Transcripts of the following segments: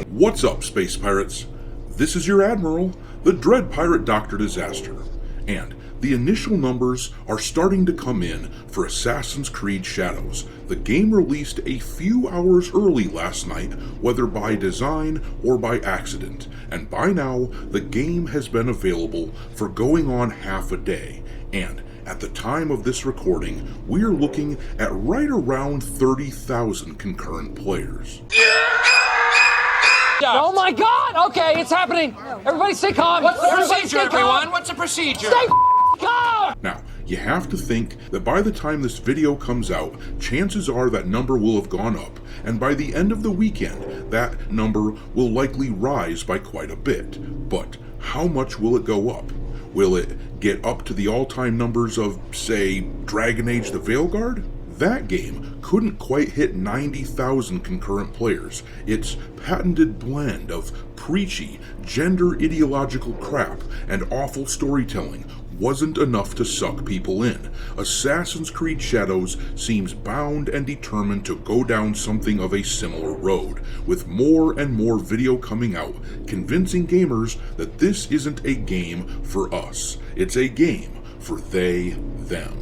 What's up, space pirates? This is your Admiral, the Dread Pirate Dr. Disaster, and the initial numbers are starting to come in for Assassin's Creed Shadows. The game released a few hours early last night, whether by design or by accident, and by now the game has been available for going on half a day, and at the time of this recording, we are looking at right around 30,000 concurrent players. Oh my God! Okay, it's happening. Everybody stay calm. What's the procedure, everyone? What's the procedure? Stay calm! Now, you have to think that by the time this video comes out, chances are that number will have gone up, and by the end of the weekend, that number will likely rise by quite a bit. But how much will it go up? Will it get up to the all-time numbers of, say, Dragon Age the Veilguard? That game couldn't quite hit 90,000 concurrent players. Its patented blend of preachy, gender-ideological crap and awful storytelling wasn't enough to suck people in. Assassin's Creed Shadows seems bound and determined to go down something of a similar road, with more and more video coming out, convincing gamers that this isn't a game for us. It's a game for they, them.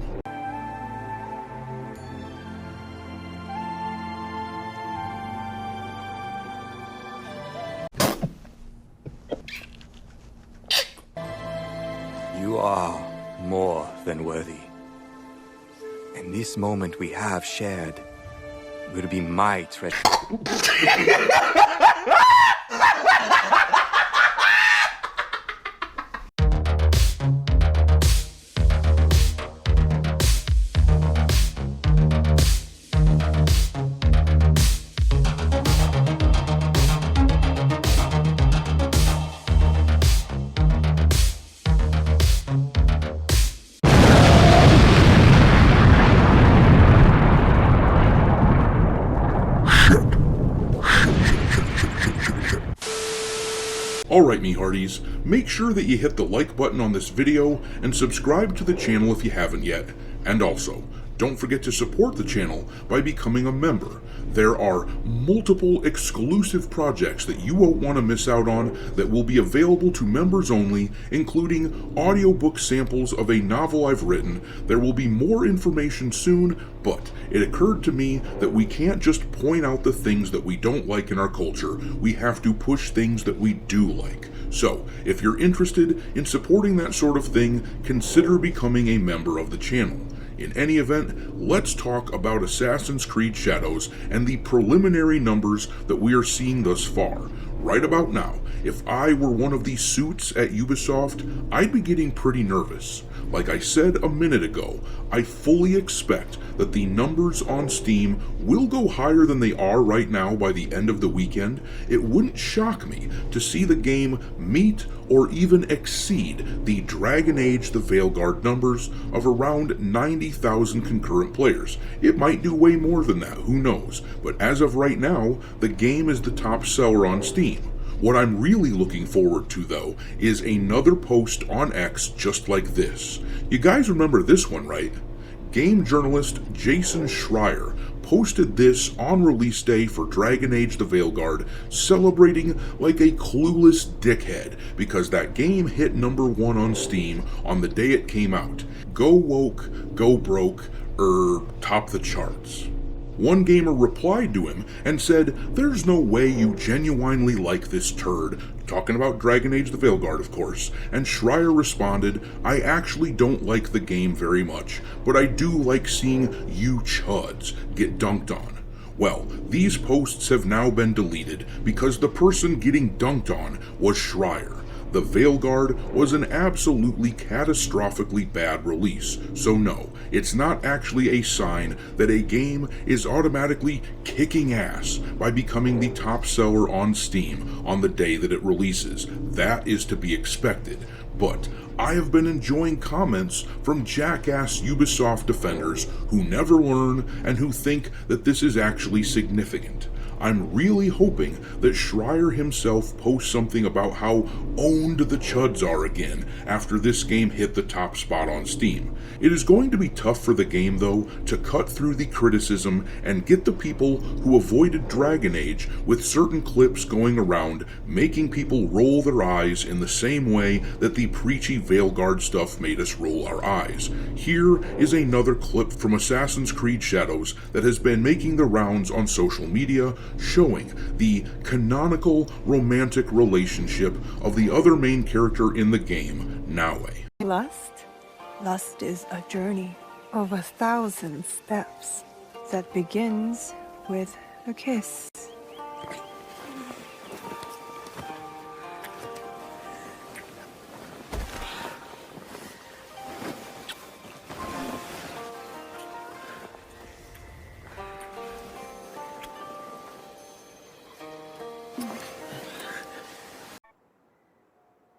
You are more than worthy. And this moment we have shared will be my treasure. Alright, me hearties, make sure that you hit the like button on this video and subscribe to the channel if you haven't yet. And also, don't forget to support the channel by becoming a member. There are multiple exclusive projects that you won't want to miss out on that will be available to members only, including audiobook samples of a novel I've written. There will be more information soon, but it occurred to me that we can't just point out the things that we don't like in our culture. We have to push things that we do like. So, if you're interested in supporting that sort of thing, consider becoming a member of the channel. In any event, let's talk about Assassin's Creed Shadows and the preliminary numbers that we are seeing thus far. Right about now, if I were one of these suits at Ubisoft, I'd be getting pretty nervous. Like I said a minute ago, I fully expect that the numbers on Steam will go higher than they are right now by the end of the weekend. It wouldn't shock me to see the game meet or even exceed the Dragon Age the Veilguard numbers of around 90,000 concurrent players. It might do way more than that, who knows, but as of right now, the game is the top seller on Steam. What I'm really looking forward to, though, is another post on X just like this. You guys remember this one, right? Game journalist Jason Schreier posted this on release day for Dragon Age the Veilguard, celebrating like a clueless dickhead because that game hit number 1 on Steam on the day it came out. Go woke, go broke, top the charts. One gamer replied to him and said, "There's no way you genuinely like this turd," talking about Dragon Age the Veilguard, of course, and Schreier responded, "I actually don't like the game very much, but I do like seeing you chuds get dunked on." Well, these posts have now been deleted because the person getting dunked on was Schreier. The Veilguard was an absolutely catastrophically bad release, so no, it's not actually a sign that a game is automatically kicking ass by becoming the top seller on Steam on the day that it releases. That is to be expected. But I have been enjoying comments from jackass Ubisoft defenders who never learn and who think that this is actually significant. I'm really hoping that Schreier himself posts something about how owned the chuds are again after this game hit the top spot on Steam. It is going to be tough for the game, though, to cut through the criticism and get the people who avoided Dragon Age with certain clips going around making people roll their eyes in the same way that the preachy Veilguard stuff made us roll our eyes. Here is another clip from Assassin's Creed Shadows that has been making the rounds on social media, showing the canonical romantic relationship of the other main character in the game, Naue. Lust is a journey of 1,000 steps that begins with a kiss.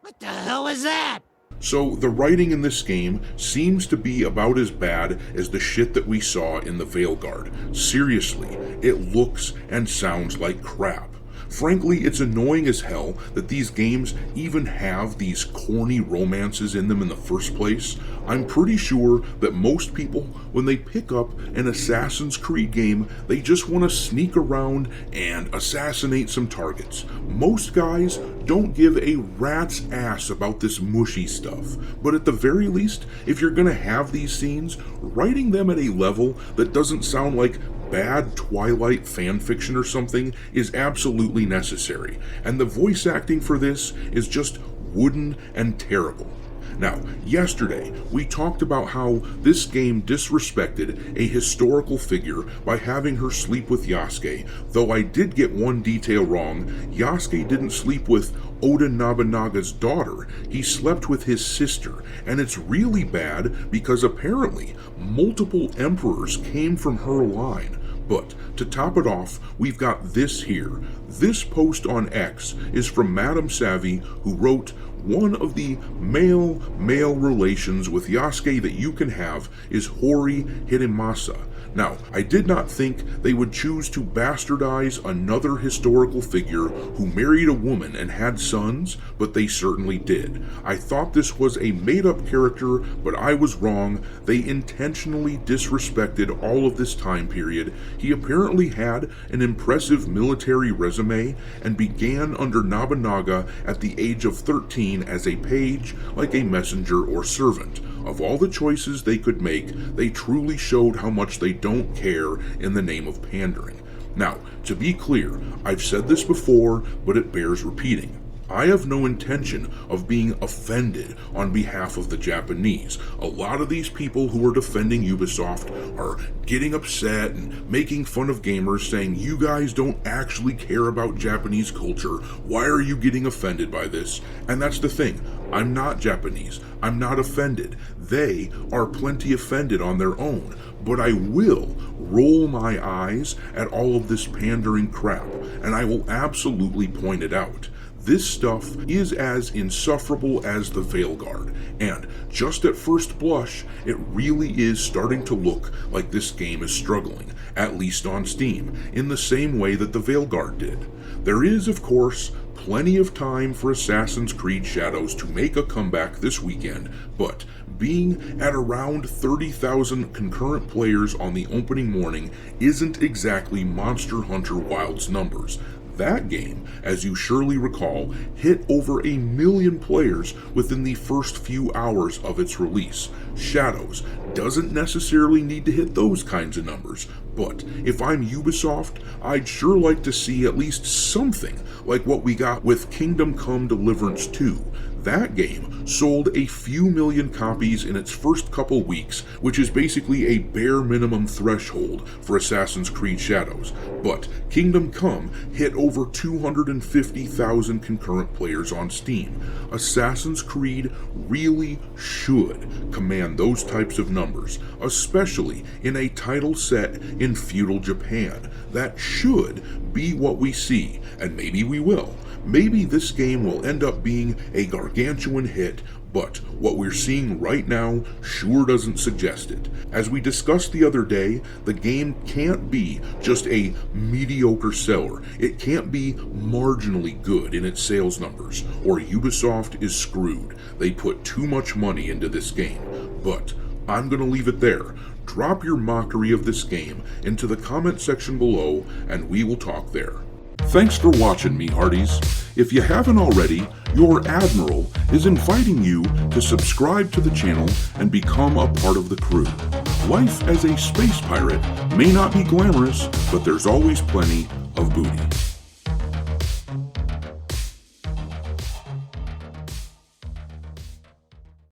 What the hell is that? So the writing in this game seems to be about as bad as the shit that we saw in the Veilguard. Seriously, it looks and sounds like crap. Frankly, it's annoying as hell that these games even have these corny romances in them in the first place. I'm pretty sure that most people, when they pick up an Assassin's Creed game, they just want to sneak around and assassinate some targets. Most guys don't give a rat's ass about this mushy stuff, but at the very least, if you're going to have these scenes, writing them at a level that doesn't sound like bad Twilight fanfiction or something is absolutely necessary, and the voice acting for this is just wooden and terrible. Now, yesterday, we talked about how this game disrespected a historical figure by having her sleep with Yasuke, though I did get one detail wrong. Yasuke didn't sleep with Oda Nobunaga's daughter, he slept with his sister, and it's really bad because apparently multiple emperors came from her line. But to top it off, we've got this here. This post on X is from Madame Savvy, who wrote, "One of the male-male relations with Yasuke that you can have is Hori Hidemasa." Now, I did not think they would choose to bastardize another historical figure who married a woman and had sons, but they certainly did. I thought this was a made-up character, but I was wrong. They intentionally disrespected all of this time period. He apparently had an impressive military resume and began under Nobunaga at the age of 13 as a page, like a messenger or servant. Of all the choices they could make, they truly showed how much they don't care in the name of pandering. Now, to be clear, I've said this before, but it bears repeating. I have no intention of being offended on behalf of the Japanese. A lot of these people who are defending Ubisoft are getting upset and making fun of gamers, saying, "You guys don't actually care about Japanese culture. Why are you getting offended by this?" And that's the thing. I'm not Japanese. I'm not offended. They are plenty offended on their own. But I will roll my eyes at all of this pandering crap, and I will absolutely point it out. This stuff is as insufferable as the Veilguard, and just at first blush, it really is starting to look like this game is struggling, at least on Steam, in the same way that the Veilguard did. There is, of course, plenty of time for Assassin's Creed Shadows to make a comeback this weekend, but being at around 30,000 concurrent players on the opening morning isn't exactly Monster Hunter Wilds numbers. That game, as you surely recall, hit over 1 million players within the first few hours of its release. Shadows doesn't necessarily need to hit those kinds of numbers, but if I'm Ubisoft, I'd sure like to see at least something like what we got with Kingdom Come Deliverance 2. That game sold a few million copies in its first couple weeks, which is basically a bare minimum threshold for Assassin's Creed Shadows. But Kingdom Come hit over 250,000 concurrent players on Steam. Assassin's Creed really should command those types of numbers, especially in a title set in feudal Japan. That should be what we see, and maybe we will. Maybe this game will end up being a gargantuan hit, but what we're seeing right now sure doesn't suggest it. As we discussed the other day, the game can't be just a mediocre seller. It can't be marginally good in its sales numbers, or Ubisoft is screwed. They put too much money into this game. But I'm gonna leave it there. Drop your mockery of this game into the comment section below, and we will talk there. Thanks for watching, me hearties. If you haven't already, your Admiral is inviting you to subscribe to the channel and become a part of the crew. Life as a space pirate may not be glamorous, but there's always plenty of booty.